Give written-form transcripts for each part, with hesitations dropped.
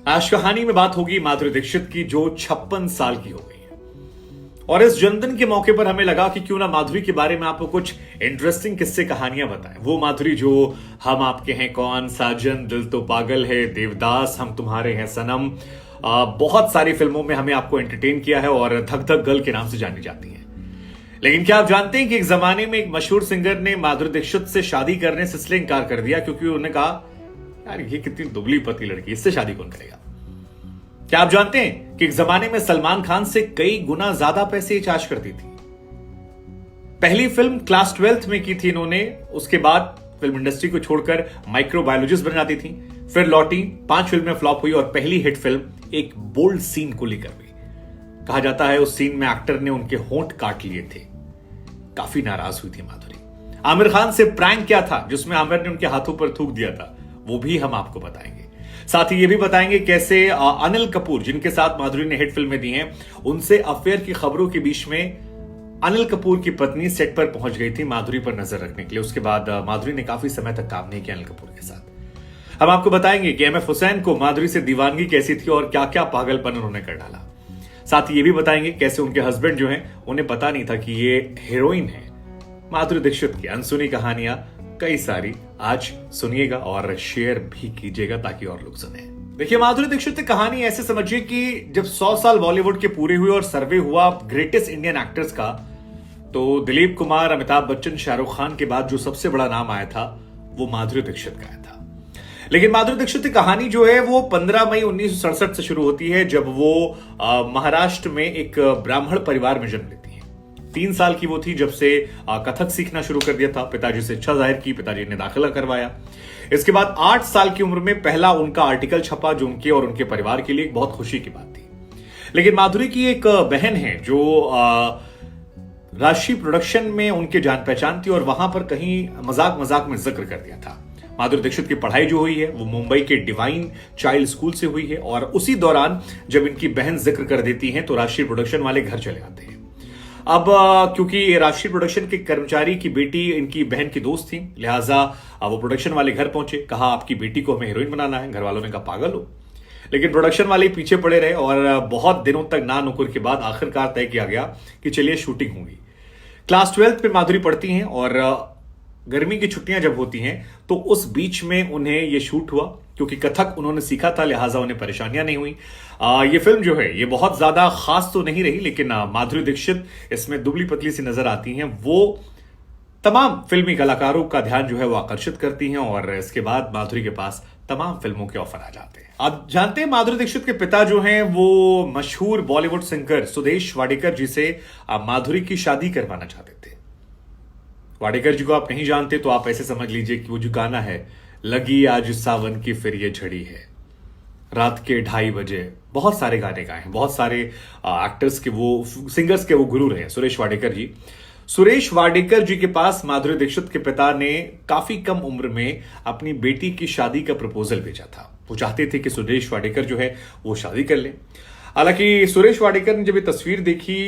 आज कहानी में बात होगी माधुरी दीक्षित की, जो 56 साल की हो गई है। और इस जन्मदिन के मौके पर हमें लगा कि क्यों ना माधुरी के बारे में आपको कुछ इंटरेस्टिंग किस्से कहानियां बताएं। वो माधुरी जो हम आपके हैं कौन, साजन, दिल तो पागल है, देवदास, हम तुम्हारे हैं सनम, बहुत सारी फिल्मों में हमें आपको एंटरटेन किया है और धक धक गर्ल के नाम से जानी जाती हैं। लेकिन क्या आप जानते हैं कि एक जमाने में एक मशहूर सिंगर ने माधुरी दीक्षित से शादी करने से इसलिए इनकार कर दिया क्योंकि उन्होंने कहा यार ये कितनी दुबली पतली लड़की, इससे शादी कौन करेगा। क्या आप जानते हैं कि एक जमाने में सलमान खान से कई गुना ज्यादा पैसे ये चार्ज करती थी। पहली फिल्म क्लास 12th में की थी इन्होंने, उसके बाद फिल्म इंडस्ट्री को छोड़कर माइक्रोबायोलॉजिस्ट बन जाती थी, फिर लौटी, 5 फिल्में फ्लॉप हुई और पहली हिट फिल्म एक बोल्ड सीन को लेकर हुई। कहा जाता है उस सीन में एक्टर ने उनके होंठ काट लिए थे। काफी नाराज हुई थी माधुरी। आमिर खान से प्रैंक क्या था जिसमें आमिर ने उनके हाथों पर थूक दिया था, वो भी हम आपको बताएंगे। साथ ही ये भी बताएंगे कैसे अनिल कपूर, जिनके साथ माधुरी ने हिट फिल्में दी हैं, उनसे अफेयर की खबरों के बीच में अनिल कपूर की पत्नी सेट पर पहुंच गई थी माधुरी पर नजर रखने के लिए। उसके बाद माधुरी ने काफी समय तक काम नहीं किया अनिल कपूर के साथ। हम आपको बताएंगे कि एमएफ हुसैन को माधुरी से दीवानगी कैसी थी और क्या क्या पागलपन उन्होंने कर डाला। साथ ही ये भी बताएंगे कैसे उनके हस्बैंड जो हैं उन्हें पता नहीं था कि ये हीरोइन है। माधुरी दीक्षित की अनसुनी कहानियां कई सारी आज सुनिएगा और शेयर भी कीजिएगा ताकि और लोग सुने। देखिए, माधुरी दीक्षित की कहानी ऐसे समझिए कि जब 100 साल बॉलीवुड के पूरे हुए और सर्वे हुआ ग्रेटेस्ट इंडियन एक्टर्स का, तो दिलीप कुमार, अमिताभ बच्चन, शाहरुख खान के बाद जो सबसे बड़ा नाम आया था वो माधुरी दीक्षित का आया था। लेकिन माधुरी दीक्षित की कहानी जो है वो 15 मई 1967 से शुरू होती है, जब वो महाराष्ट्र में एक ब्राह्मण परिवार में जन्म लेती है। 3 साल की वो थी जब से कथक सीखना शुरू कर दिया था। पिताजी से इच्छा जाहिर की, पिताजी ने दाखिला करवाया। इसके बाद 8 साल की उम्र में पहला उनका आर्टिकल छपा, जो उनके और उनके परिवार के लिए एक बहुत खुशी की बात थी। लेकिन माधुरी की एक बहन है जो राशि प्रोडक्शन में उनके जान पहचान थी और वहां पर कहीं मजाक मजाक में जिक्र कर दिया था। माधुरी दीक्षित की पढ़ाई जो हुई है वो मुंबई के डिवाइन चाइल्ड स्कूल से हुई है और उसी दौरान जब इनकी बहन जिक्र कर देती हैं तो राशि प्रोडक्शन वाले घर चले आते हैं। अब क्योंकि राशि प्रोडक्शन के कर्मचारी की बेटी इनकी बहन की दोस्त थी, लिहाजा वो प्रोडक्शन वाले घर पहुंचे, कहा आपकी बेटी को हमें हीरोइन बनाना है। घर वालों ने कहा पागल हो। लेकिन प्रोडक्शन वाले पीछे पड़े रहे और बहुत दिनों तक ना नुकुर के बाद आखिरकार तय किया गया कि चलिए शूटिंग होगी। क्लास 12th पे माधुरी पढ़ती हैं और गर्मी की छुट्टियां जब होती हैं तो उस बीच में उन्हें यह शूट हुआ। क्योंकि कथक उन्होंने सीखा था लिहाजा उन्हें परेशानियां नहीं हुई। ये फिल्म जो है ये बहुत ज्यादा खास तो नहीं रही, लेकिन माधुरी दीक्षित इसमें दुबली पतली सी नजर आती हैं। वो तमाम फिल्मी कलाकारों का ध्यान जो है वो आकर्षित करती हैं और इसके बाद माधुरी के पास तमाम फिल्मों के ऑफर आ जाते हैं। आप जानते हैं माधुरी दीक्षित के पिता जो हैं वो मशहूर बॉलीवुड सिंगर सुदेश वाडेकर जी से माधुरी की शादी करवाना चाहते थे। वाडेकर जी को आप नहीं जानते तो आप ऐसे समझ लीजिए कि वो जो गाना है, लगी आज सावन की फिर ये झड़ी है, रात के 2:30 बजे, बहुत सारे गाने गाए हैं, बहुत सारे एक्टर्स के वो सिंगर्स के वो गुरु रहे हैं सुरेश वाडेकर जी। सुरेश वाडेकर जी के पास माधुरी दीक्षित के पिता ने काफी कम उम्र में अपनी बेटी की शादी का प्रपोजल भेजा था। वो चाहते थे कि सुरेश वाडेकर जो है वो शादी कर ले। हालांकि सुरेश वाडेकर ने जब ये तस्वीर देखी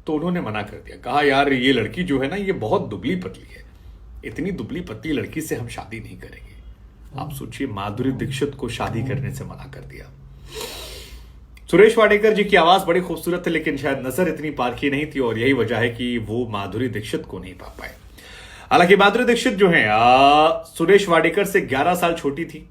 तो उन्होंने मना कर दिया, कहा यार ये लड़की जो है ना ये बहुत दुबली पतली है, इतनी दुबली पतली लड़की से हम शादी नहीं करेंगे। आप सोचिए, माधुरी दीक्षित को शादी करने से मना कर दिया। सुरेश वाडेकर जी की आवाज बड़ी खूबसूरत थी लेकिन शायद नजर इतनी पारखी नहीं थी और यही वजह है कि वो माधुरी दीक्षित को नहीं पा पाए। हालांकि माधुरी दीक्षित जो है सुरेश वाडेकर से 11 साल छोटी थी।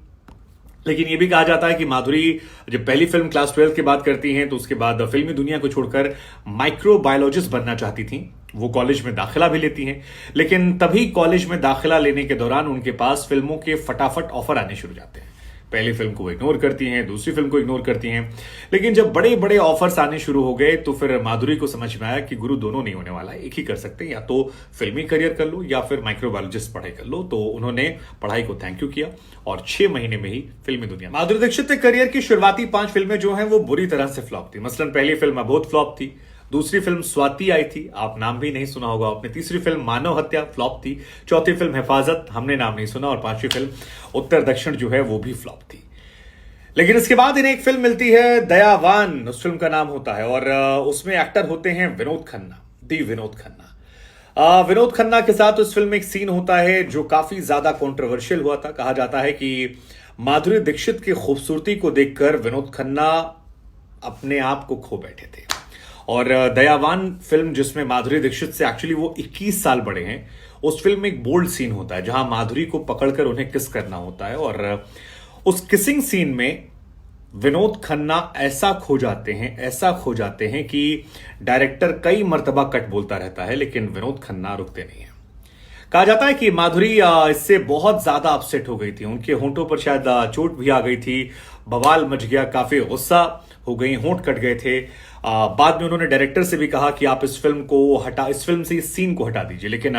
लेकिन यह भी कहा जाता है कि माधुरी जब पहली फिल्म क्लास 12 की बात करती हैं तो उसके बाद फिल्मी दुनिया को छोड़कर माइक्रोबायोलॉजिस्ट बनना चाहती थी। वो कॉलेज में दाखिला भी लेती हैं, लेकिन तभी कॉलेज में दाखिला लेने के दौरान उनके पास फिल्मों के फटाफट ऑफर आने शुरू जाते हैं। पहली फिल्म को इग्नोर करती हैं, दूसरी फिल्म को इग्नोर करती हैं। लेकिन जब बड़े बड़े ऑफर्स आने शुरू हो गए तो फिर माधुरी को समझ में आया कि गुरु दोनों नहीं होने वाला, एक ही कर सकते हैं, या तो फिल्मी करियर कर लो या फिर माइक्रोबायोलॉजिस्ट पढ़ाई कर लो। तो उन्होंने पढ़ाई को थैंक यू किया और 6 महीने में ही फिल्मी दुनिया। माधुरी दीक्षित के करियर की शुरुआती 5 फिल्में जो हैं वो बुरी तरह से फ्लॉप थी। मसलन पहली फिल्म अबोध फ्लॉप थी, दूसरी फिल्म स्वाति आई थी, आप नाम भी नहीं सुना होगा आपने, तीसरी फिल्म मानव हत्या फ्लॉप थी, चौथी फिल्म हिफाजत, हमने नाम नहीं सुना, और 5वीं फिल्म उत्तर दक्षिण जो है वो भी फ्लॉप थी। लेकिन इसके बाद इन्हें एक फिल्म मिलती है दयावान, उस फिल्म का नाम होता है, और उसमें एक्टर होते हैं विनोद खन्ना, दी विनोद खन्ना। विनोद खन्ना के साथ उस फिल्म में एक सीन होता है जो काफी ज्यादा कंट्रोवर्शियल हुआ था। कहा जाता है कि माधुरी दीक्षित की खूबसूरती को देखकर विनोद खन्ना अपने आप को खो बैठे थे। और दयावान फिल्म, जिसमें माधुरी दीक्षित से एक्चुअली वो 21 साल बड़े हैं, उस फिल्म में एक बोल्ड सीन होता है जहां माधुरी को पकड़कर उन्हें किस करना होता है, और उस किसिंग सीन में विनोद खन्ना ऐसा खो जाते हैं कि डायरेक्टर कई मर्तबा कट बोलता रहता है, लेकिन विनोद खन्ना रुकते नहीं है। कहा जाता है कि माधुरी इससे बहुत ज्यादा अपसेट हो गई थी, उनके होंठों पर शायद चोट भी आ गई थी, बवाल मच गया, काफी गुस्सा हो गई, होंठ कट गए थे। बाद में उन्होंने डायरेक्टर से भी कहा कि आप इस फिल्म से इस सीन को हटा दीजिए, लेकिन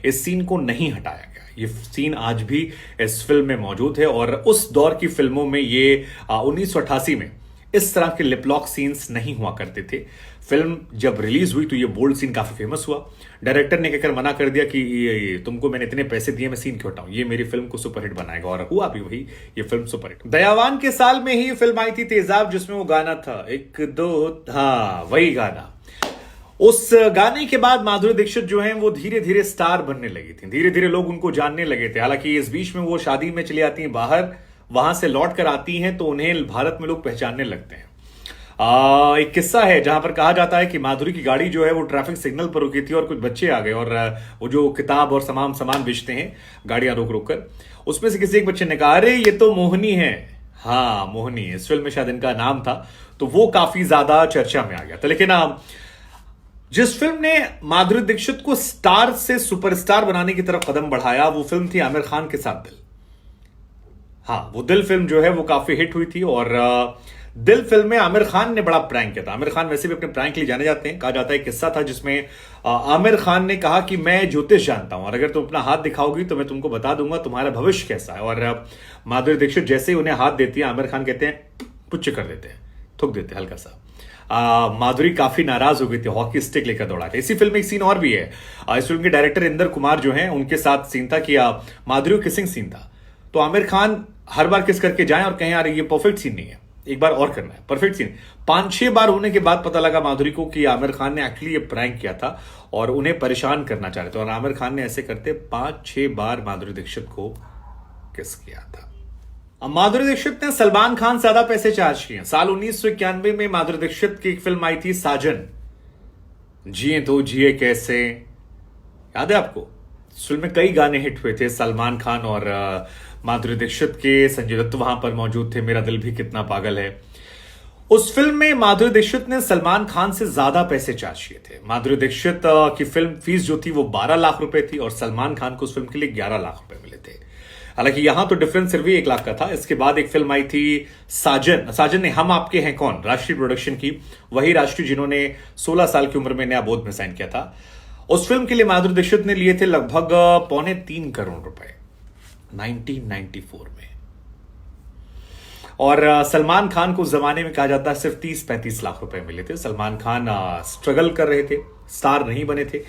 इस सीन को नहीं हटाया गया। ये सीन आज भी इस फिल्म में मौजूद है, और उस दौर की फिल्मों में ये 1988 में इस तरह के लिपलॉक सीन्स नहीं हुआ करते थे। फिल्म जब रिलीज हुई तो ये बोल्ड सीन काफी फेमस हुआ। डायरेक्टर ने कहकर मना कर दिया कि ये तुमको मैंने इतने पैसे दिए, मैं सीन क्यों हटाऊं, ये मेरी फिल्म को सुपरहिट बनाएगा, और हुआ भी वही, ये फिल्म सुपरहिट। दयावान के साल में ही फिल्म आई थी तेजाब, जिसमें वो गाना था एक दो, हाँ वही गाना। उस गाने के बाद माधुरी दीक्षित जो है वो धीरे धीरे स्टार बनने लगी थी, धीरे धीरे लोग उनको जानने लगे थे। हालांकि इस बीच में वो शादी में चली आती हैं बाहर, वहां से लौट कर आती हैं तो उन्हें भारत में लोग पहचानने लगते हैं। एक किस्सा है जहां पर कहा जाता है कि माधुरी की गाड़ी जो है वो ट्रैफिक सिग्नल पर रुकी थी और कुछ बच्चे आ गए, और वो जो किताब और तमाम सामान बेचते हैं गाड़ियां रोक रोक कर, उसमें से किसी एक बच्चे ने कहा, अरे ये तो मोहनी है। हाँ मोहनी, इस फिल्म में शायद इनका नाम था, तो वो काफी ज्यादा चर्चा में आ गया था। लेकिन जिस फिल्म ने माधुरी दीक्षित को स्टार से सुपरस्टार बनाने की तरफ कदम बढ़ाया, वो फिल्म थी आमिर खान के साथ दिल। हाँ, वो दिल फिल्म जो है वो काफी हिट हुई थी, और दिल फिल्म में आमिर खान ने बड़ा प्रैंक किया था। आमिर खान वैसे भी अपने प्रैंक के लिए जाने जाते हैं। कहा जाता है एक किस्सा था जिसमें आमिर खान ने कहा कि मैं ज्योतिष जानता हूं, और अगर तुम अपना हाथ दिखाओगी तो मैं तुमको बता दूंगा तुम्हारा भविष्य कैसा है। और माधुरी दीक्षित जैसे ही उन्हें हाथ देती है, आमिर खान कहते हैं पुच्छ कर देते हैं, थूक देते हैं हल्का सा। माधुरी काफी नाराज हो गई थी, हॉकी स्टिक लेकर दौड़ा था। इसी फिल्म में एक सीन और भी है। इस फिल्म के डायरेक्टर इंदर कुमार जो हैं, उनके साथ सीन था कि माधुरी किसिंग सीन था, तो आमिर खान हर बार किस करके जाएं और कहें यार ये परफेक्ट सीन नहीं है, एक बार और करना है, परफेक्ट सीन। 5-6 बार होने के बाद पता लगा माधुरी को कि आमिर खान ने एक्चुअली ये प्रैंक किया था और उन्हें परेशान करना चाह रहे थे, और आमिर खान ने ऐसे करते 5-6 बार माधुरी दीक्षित को किस किया था। अब माधुरी दीक्षित ने सलमान खान से ज्यादा पैसे चार्ज किए। साल 1991 में माधुरी दीक्षित की एक फिल्म आई थी साजन, जिए तो जिए कैसे, याद है आपको? इस फिल्म में कई गाने हिट हुए थे, सलमान खान और माधुरी दीक्षित के, संजय दत्त वहां पर मौजूद थे, मेरा दिल भी कितना पागल है। उस फिल्म में माधुरी दीक्षित ने सलमान खान से ज्यादा पैसे चार्ज किए थे। माधुरी दीक्षित की फिल्म फीस जो थी वो 12 लाख रुपए थी, और सलमान खान को उस फिल्म के लिए 11 लाख रुपए मिले थे। हालांकि यहां तो डिफरेंस सिर्फ 1 लाख का था। इसके बाद एक फिल्म आई थी साजन ने हम आपके हैं कौन, राष्ट्रीय प्रोडक्शन की, वही राष्ट्रीय जिन्होंने 16 साल की उम्र में नया बोध में साइन किया था। उस फिल्म के लिए माधुरी दीक्षित ने लिए थे लगभग 2.25 करोड़ रुपए 1994 में, और सलमान खान को उस जमाने में कहा जाता है सिर्फ 30-35 लाख रुपए मिले थे। सलमान खान स्ट्रगल कर रहे थे, स्टार नहीं बने थे।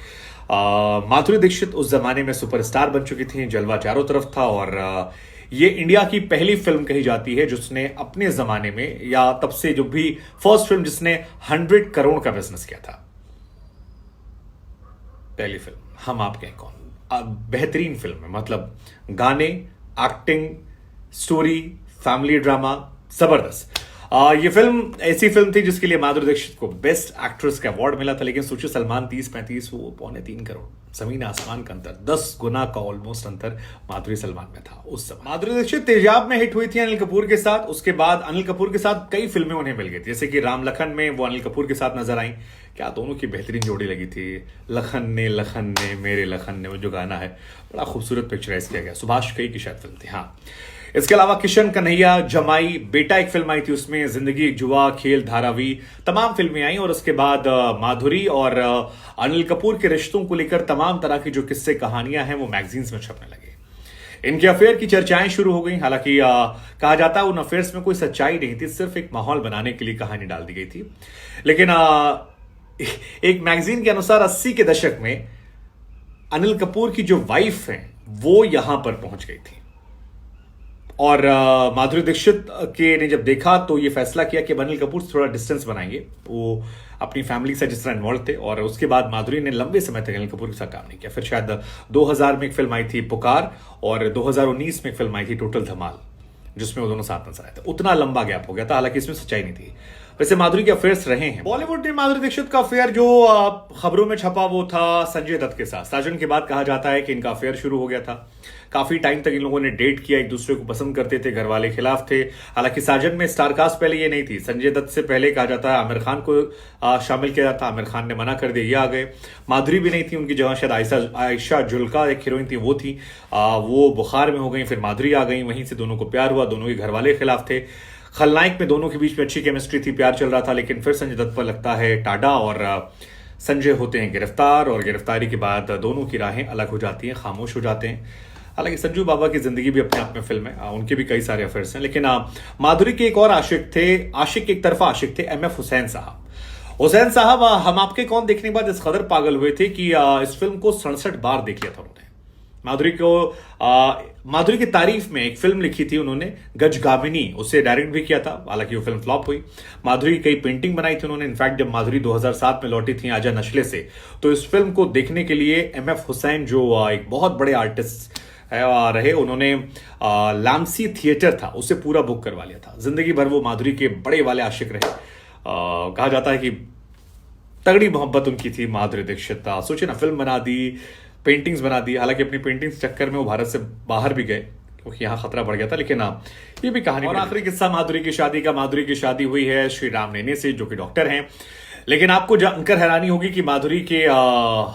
माधुरी दीक्षित उस जमाने में सुपरस्टार बन चुकी थी, जलवा चारों तरफ था, और ये इंडिया की पहली फिल्म कही जाती है जिसने अपने जमाने में, या तब से जो भी फर्स्ट फिल्म जिसने 100 करोड़ का बिजनेस किया था। पहली फिल्म हम आपके हैं कौन, बेहतरीन फिल्म है, मतलब गाने, एक्टिंग, स्टोरी, फैमिली ड्रामा, जबरदस्त। ये फिल्म ऐसी फिल्म थी जिसके लिए माधुरी दीक्षित को बेस्ट एक्ट्रेस का अवार्ड मिला था। लेकिन सोचिए सलमान 30-35, वो 2.25 करोड़, जमीन आसमान का अंतर, 10 गुना का ऑलमोस्ट अंतर माधुरी सलमान में था उस समय। माधुरी दीक्षित तेजाब में हिट हुई थी अनिल कपूर के साथ। उसके बाद अनिल कपूर के साथ कई फिल्में उन्हें मिल गई थी, जैसे कि राम लखन में वो अनिल कपूर के साथ नजर आई। क्या दोनों की बेहतरीन जोड़ी लगी थी। लखन ने मेरे लखन ने, वो जो गाना है बड़ा खूबसूरत पिक्चराइज किया गया। सुभाष कई की शायद फिल्म थी। हाँ, इसके अलावा किशन कन्हैया, जमाई, बेटा एक फिल्म आई थी, उसमें जिंदगी एक जुआ, खेल, धारावी, तमाम फिल्में आई। और उसके बाद माधुरी और अनिल कपूर के रिश्तों को लेकर तमाम तरह की जो किस्से कहानियां हैं वो मैगजीन्स में छपने लगे। इनके अफेयर की चर्चाएं शुरू हो गई। हालांकि कहा जाता है उन अफेयर्स में कोई सच्चाई नहीं थी, सिर्फ एक माहौल बनाने के लिए कहानी डाल दी गई थी। लेकिन एक मैगजीन के अनुसार 80 के दशक में अनिल कपूर की जो वाइफ है वो यहां पर पहुंच गई थी, और माधुरी दीक्षित के ने जब देखा तो ये फैसला किया कि अनिल कपूर से थोड़ा डिस्टेंस बनाएंगे। वो अपनी फैमिली से जिस तरह इन्वॉल्व थे, और उसके बाद माधुरी ने लंबे समय तक अनिल कपूर के साथ काम नहीं किया। फिर शायद 2000 में एक फिल्म आई थी पुकार, और 2019 में एक फिल्म आई थी टोटल धमाल। जिसमें वो दोनों साथ नजर आए थे। उतना लंबा गैप हो गया था, हालांकि इसमें सच्चाई नहीं थी। वैसे माधुरी के अफेयर्स रहे हैं। बॉलीवुड ने माधुरी दीक्षित का अफेयर जो खबरों में छपा वो था संजय दत्त के साथ। साजन के बाद कहा जाता है कि इनका अफेयर शुरू हो गया था। काफी टाइम तक इन लोगों ने डेट किया, एक दूसरे को पसंद करते थे, घर वाले खिलाफ थे। हालांकि साजन में स्टार कास्ट पहले ये नहीं थी। संजय दत्त से पहले कहा जाता है आमिर खान को शामिल किया जाता, आमिर खान ने मना कर दिया, ये आ गए। माधुरी भी नहीं थी, उनकी जगह शायद आयशा जुल्का एक हीरोइन थी वो थी, वो बुखार में हो गई, फिर माधुरी आ गई। वहीं से दोनों को प्यार हुआ, दोनों के घर वाले खिलाफ थे। खलनायक में दोनों के बीच में अच्छी केमिस्ट्री थी, प्यार चल रहा था, लेकिन फिर संजय दत्त पर लगता है टाडा और संजय होते हैं गिरफ्तार, और गिरफ्तारी के बाद दोनों की राहें अलग हो जाती हैं, खामोश हो जाते हैं। हालांकि संजू बाबा की जिंदगी भी अपने आप में फिल्म है, उनके भी कई सारे अफेयर्स हैं, लेकिन माधुरी के एक और आशिक थे, एक तरफा आशिक थे MF हुसैन साहब। हुसैन साहब हम आपके कौन देखने के बाद इस कदर पागल हुए थे कि इस फिल्म को 67 बार देख लिया था उन्होंने। माधुरी की तारीफ में एक फिल्म लिखी थी उन्होंने, गजगामिनी, उसे डायरेक्ट भी किया था, हालांकि वो फिल्म फ्लॉप हुई। माधुरी की कई पेंटिंग बनाई थी उन्होंने। इनफैक्ट जब माधुरी 2007 में लौटी थी आजा नशले से, तो इस फिल्म को देखने के लिए MF हुसैन जो एक बहुत बड़े आर्टिस्ट रहे, उन्होंने लामसी थिएटर था उसे पूरा बुक करवा लिया था। जिंदगी भर वो माधुरी के बड़े वाले आशिक रहे। कहा जाता है कि तगड़ी मोहब्बत उनकी थी माधुरी दीक्षित। सोचिए ना, फिल्म बना दी, पेंटिंग्स बना दी। हालांकि अपनी पेंटिंग्स चक्कर में वो भारत से बाहर भी गए क्योंकि यहाँ खतरा बढ़ गया था, लेकिन ये भी कहानी। और आखिरी किस्सा माधुरी की शादी का। माधुरी की शादी हुई है श्री राम नेने से, जो कि डॉक्टर हैं। लेकिन आपको जानकर हैरानी होगी कि माधुरी के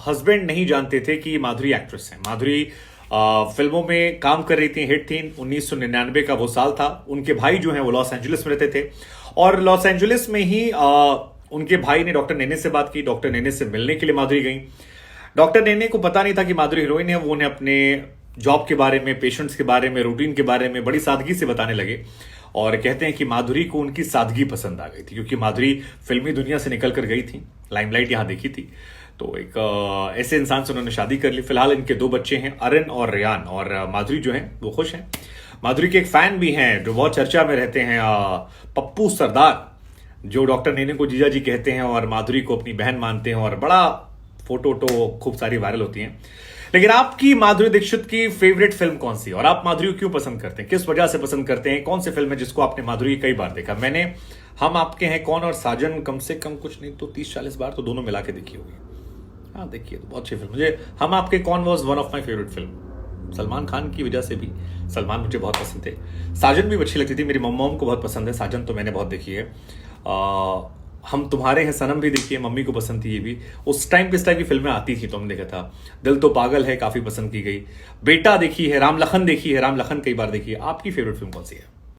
हस्बैंड नहीं जानते थे कि माधुरी एक्ट्रेस है। माधुरी फिल्मों में काम कर रही थी, हिट थी। 1999 का वो साल था। उनके भाई जो हैं वो लॉस एंजलिस में रहते थे, और लॉस एंजलिस में ही उनके भाई ने डॉक्टर नेने से बात की। डॉक्टर नेने से मिलने के लिए माधुरी गई। डॉक्टर नेने को पता नहीं था कि माधुरी हीरोइन है। वो उन्हें अपने जॉब के बारे में, पेशेंट्स के बारे में, रूटीन के बारे में बड़ी सादगी से बताने लगे, और कहते हैं कि माधुरी को उनकी सादगी पसंद आ गई थी, क्योंकि माधुरी फिल्मी दुनिया से निकल कर गई थी, लाइमलाइट यहां देखी थी। तो एक ऐसे इंसान से उन्होंने शादी कर ली। फिलहाल इनके 2 बच्चे हैं, अरन और रेयान, और माधुरी जो है वो खुश हैं। माधुरी के एक फैन भी हैं जो बहुत चर्चा में रहते हैं, पप्पू सरदार, जो डॉक्टर नेने को जीजा जी कहते हैं और माधुरी को अपनी बहन मानते हैं, और बड़ा फोटो खूब सारी वायरल होती हैं। लेकिन आपकी माधुरी दीक्षित की फेवरेट फिल्म कौन सी, और आप माधुरी को क्यों पसंद करते हैं, किस वजह से पसंद करते हैं? कौन सी फिल्म है जिसको आपने माधुरी कई बार देखा? मैंने हम आपके हैं कौन और साजन कम से कम कुछ नहीं तो 30-40 बार तो दोनों मिला के देखी होगी। हाँ देखिए, तो बहुत अच्छी फिल्म। मुझे हम आपके कौन was one of my favourite film. Salman Khan की वजह से भी, सलमान मुझे बहुत पसंद थे। साजन भी अच्छी लगती थी, मेरी मम्मा को बहुत पसंद है साजन, तो मैंने बहुत देखी है। हम तुम्हारे हैं सनम भी देखी है, मम्मी को पसंद थी ये भी। उस टाइम पे इस टाइप की फिल्में आती थी तो हमने देखा था। दिल तो पागल है काफी पसंद की गई। बेटा देखी है, राम लखन देखी है, राम लखन कई बार देखी है। आपकी फेवरेट फिल्म कौन सी है?